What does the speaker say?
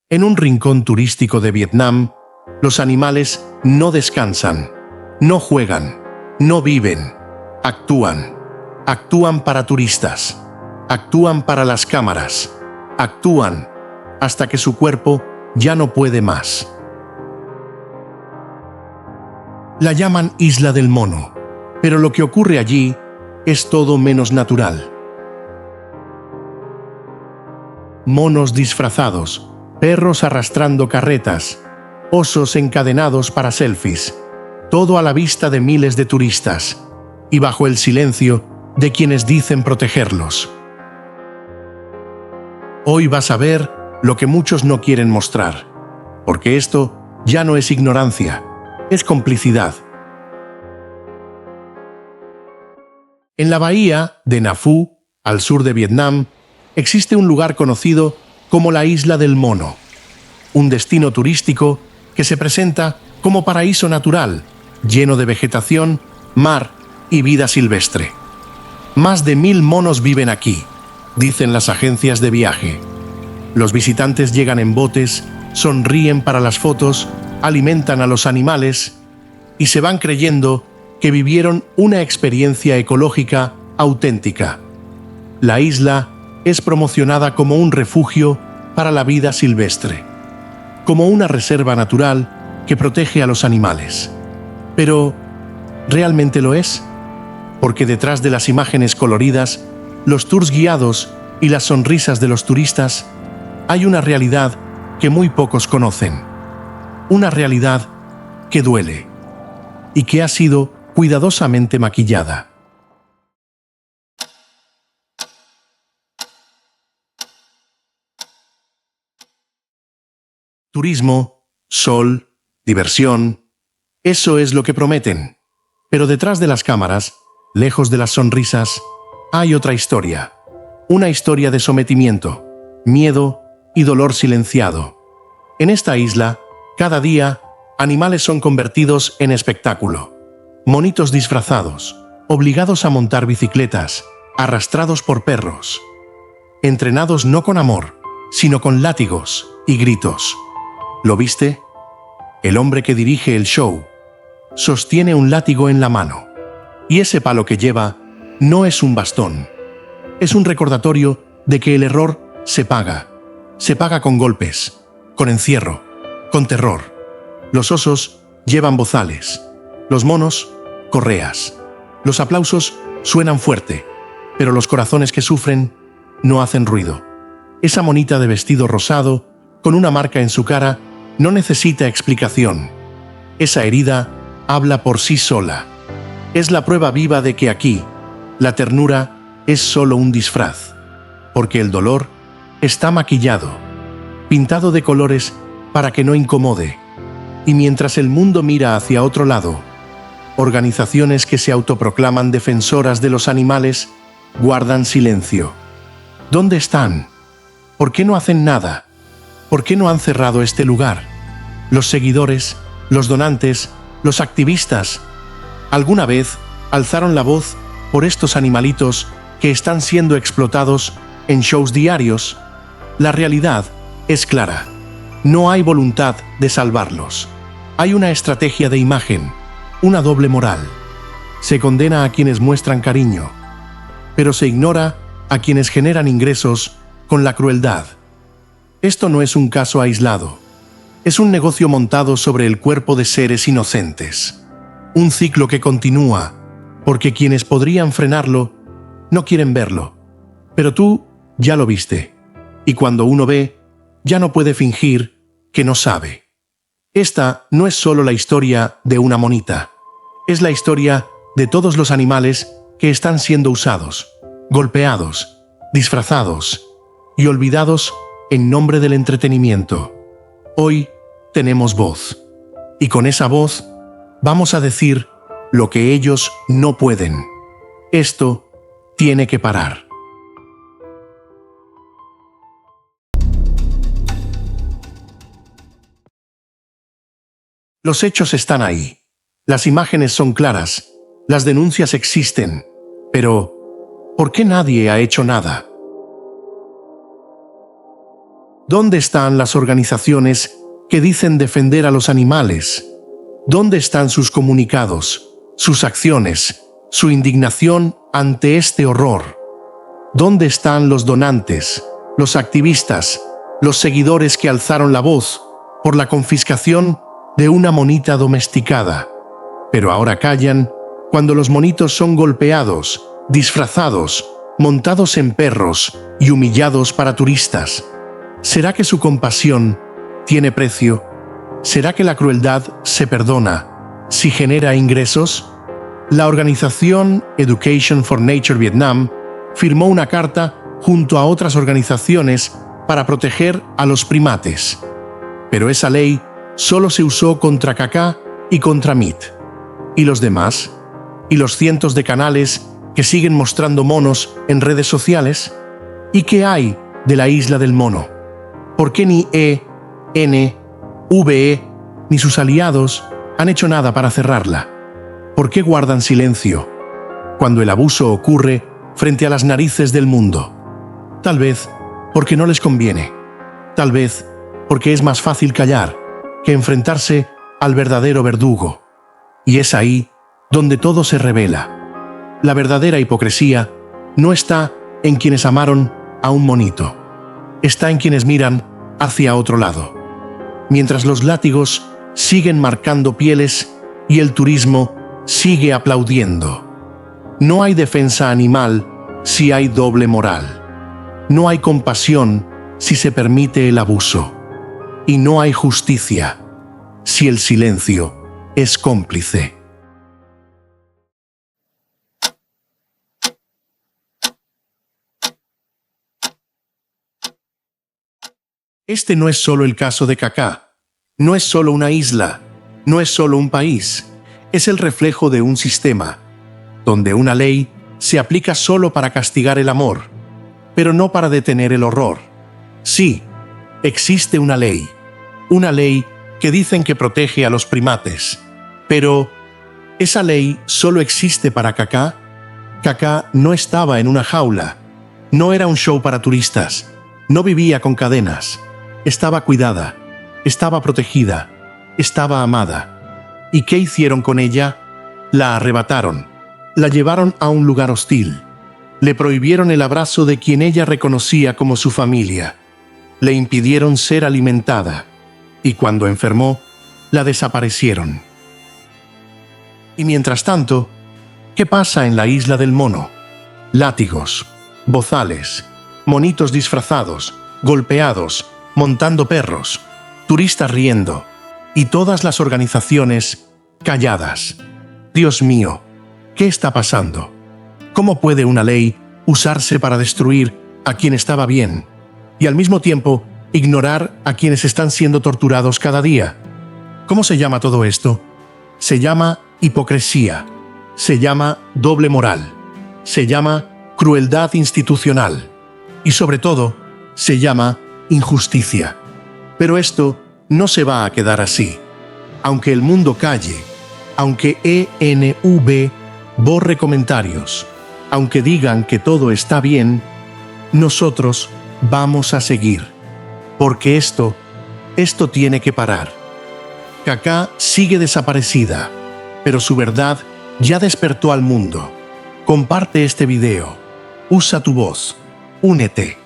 En un rincón turístico de Vietnam, los animales no descansan, no juegan, no viven, actúan. Actúan para turistas, actúan para las cámaras, actúan hasta que su cuerpo ya no puede más. La llaman Isla del Mono, pero lo que ocurre allí es todo menos natural. Monos disfrazados, perros arrastrando carretas, osos encadenados para selfies, todo a la vista de miles de turistas y bajo el silencio de quienes dicen protegerlos. Hoy vas a ver lo que muchos no quieren mostrar, porque esto ya no es ignorancia, es complicidad. En la bahía de Nha Phu, al sur de Vietnam, existe un lugar conocido como la Isla del Mono, un destino turístico que se presenta como paraíso natural, lleno de vegetación, mar y vida silvestre. Más de 1000 monos viven aquí, dicen las agencias de viaje. Los visitantes llegan en botes, sonríen para las fotos, alimentan a los animales y se van creyendo que vivieron una experiencia ecológica auténtica. La isla es promocionada como un refugio para la vida silvestre, como una reserva natural que protege a los animales. Pero, ¿realmente lo es? Porque detrás de las imágenes coloridas, los tours guiados y las sonrisas de los turistas, hay una realidad que muy pocos conocen. Una realidad que duele y que ha sido cuidadosamente maquillada. Turismo, sol, diversión, eso es lo que prometen. Pero detrás de las cámaras, lejos de las sonrisas, hay otra historia. Una historia de sometimiento, miedo y dolor silenciado. En esta isla, cada día, animales son convertidos en espectáculo. Monitos disfrazados, obligados a montar bicicletas, arrastrados por perros. Entrenados no con amor, sino con látigos y gritos. ¿Lo viste? El hombre que dirige el show sostiene un látigo en la mano. Y ese palo que lleva no es un bastón. Es un recordatorio de que el error se paga. Se paga con golpes, con encierro, con terror. Los osos llevan bozales. Los monos, correas. Los aplausos suenan fuerte, pero los corazones que sufren no hacen ruido. Esa monita de vestido rosado, con una marca en su cara, no necesita explicación. Esa herida habla por sí sola. Es la prueba viva de que aquí, la ternura es solo un disfraz, porque el dolor está maquillado, pintado de colores para que no incomode. Y mientras el mundo mira hacia otro lado, organizaciones que se autoproclaman defensoras de los animales guardan silencio. ¿Dónde están? ¿Por qué no hacen nada? ¿Por qué no han cerrado este lugar? Los seguidores, los donantes, los activistas, ¿alguna vez alzaron la voz por estos animalitos que están siendo explotados en shows diarios? La realidad es clara. No hay voluntad de salvarlos. Hay una estrategia de imagen, una doble moral. Se condena a quienes muestran cariño, pero se ignora a quienes generan ingresos con la crueldad. Esto no es un caso aislado. Es un negocio montado sobre el cuerpo de seres inocentes. Un ciclo que continúa, porque quienes podrían frenarlo no quieren verlo. Pero tú ya lo viste. Y cuando uno ve, ya no puede fingir que no sabe. Esta no es solo la historia de una monita. Es la historia de todos los animales que están siendo usados, golpeados, disfrazados y olvidados en nombre del entretenimiento. Hoy tenemos voz. Y con esa voz vamos a decir lo que ellos no pueden. Esto tiene que parar. Los hechos están ahí. Las imágenes son claras. Las denuncias existen. Pero, ¿por qué nadie ha hecho nada? ¿Dónde están las organizaciones que dicen defender a los animales? ¿Dónde están sus comunicados, sus acciones, su indignación ante este horror? ¿Dónde están los donantes, los activistas, los seguidores que alzaron la voz por la confiscación de una monita domesticada? Pero ahora callan cuando los monitos son golpeados, disfrazados, montados en perros y humillados para turistas. ¿Será que su compasión tiene precio? ¿Será que la crueldad se perdona si genera ingresos? La organización Education for Nature Vietnam firmó una carta junto a otras organizaciones para proteger a los primates. Pero esa ley solo se usó contra Cacá y contra Mit. ¿Y los demás? ¿Y los cientos de canales que siguen mostrando monos en redes sociales? ¿Y qué hay de la isla del mono? ¿Por qué ni VE ni sus aliados han hecho nada para cerrarla? ¿Por qué guardan silencio cuando el abuso ocurre frente a las narices del mundo? Tal vez porque no les conviene. Tal vez porque es más fácil callar que enfrentarse al verdadero verdugo. Y es ahí donde todo se revela. La verdadera hipocresía no está en quienes amaron a un monito. Está en quienes miran hacia otro lado. Mientras los látigos siguen marcando pieles y el turismo sigue aplaudiendo. No hay defensa animal si hay doble moral. No hay compasión si se permite el abuso. Y no hay justicia si el silencio es cómplice. Este no es solo el caso de Cacá, no es solo una isla, no es solo un país, es el reflejo de un sistema, donde una ley se aplica solo para castigar el amor, pero no para detener el horror. Sí, existe una ley que dicen que protege a los primates, pero ¿esa ley solo existe para Cacá? Cacá no estaba en una jaula, no era un show para turistas, no vivía con cadenas. Estaba cuidada, estaba protegida, estaba amada. ¿Y qué hicieron con ella? La arrebataron, la llevaron a un lugar hostil, le prohibieron el abrazo de quien ella reconocía como su familia, le impidieron ser alimentada, y cuando enfermó, la desaparecieron. Y mientras tanto, ¿qué pasa en la isla del mono? Látigos, bozales, monitos disfrazados, golpeados, montando perros, turistas riendo, y todas las organizaciones calladas. Dios mío, ¿qué está pasando? ¿Cómo puede una ley usarse para destruir a quien estaba bien y al mismo tiempo ignorar a quienes están siendo torturados cada día? ¿Cómo se llama todo esto? Se llama hipocresía, se llama doble moral, se llama crueldad institucional y sobre todo se llama injusticia. Pero esto no se va a quedar así. Aunque el mundo calle, aunque ENV borre comentarios, aunque digan que todo está bien, nosotros vamos a seguir. Porque esto tiene que parar. Cacá sigue desaparecida, pero su verdad ya despertó al mundo. Comparte este video. Usa tu voz. Únete.